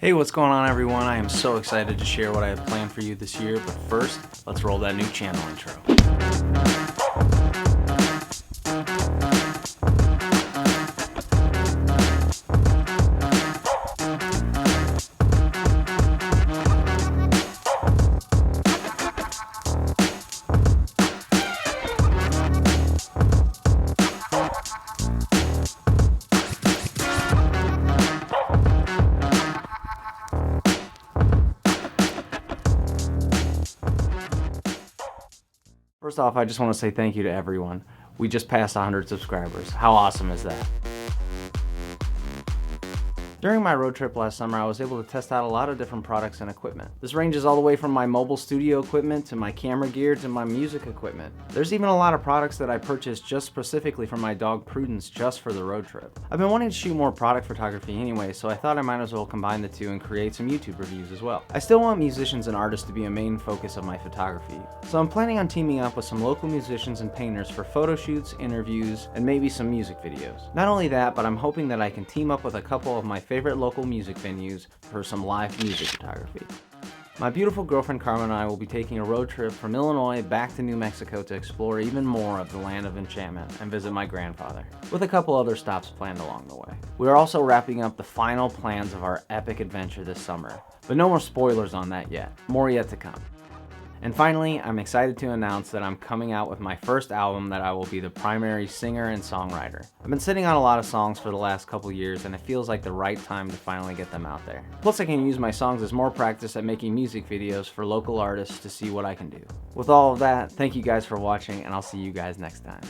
Hey, what's going on everyone? I am so excited to share what I have planned for you this year, but first, let's roll that new channel intro. First off, I just want to say thank you to everyone. We just passed 100 subscribers. How awesome is that? During my road trip last summer, I was able to test out a lot of different products and equipment. This ranges all the way from my mobile studio equipment to my camera gear to my music equipment. There's even a lot of products that I purchased just specifically for my dog Prudence just for the road trip. I've been wanting to shoot more product photography anyway, so I thought I might as well combine the two and create some YouTube reviews as well. I still want musicians and artists to be a main focus of my photography, so I'm planning on teaming up with some local musicians and painters for photo shoots, interviews, and maybe some music videos. Not only that, but I'm hoping that I can team up with a couple of my favorite local music venues for some live music photography. My beautiful girlfriend Carmen and I will be taking a road trip from Illinois back to New Mexico to explore even more of the land of enchantment and visit my grandfather, with a couple other stops planned along the way. We are also wrapping up the final plans of our epic adventure this summer, but no more spoilers on that yet. More yet to come. And finally, I'm excited to announce that I'm coming out with my first album that I will be the primary singer and songwriter. I've been sitting on a lot of songs for the last couple years and it feels like the right time to finally get them out there. Plus I can use my songs as more practice at making music videos for local artists to see what I can do. With all of that, thank you guys for watching and I'll see you guys next time.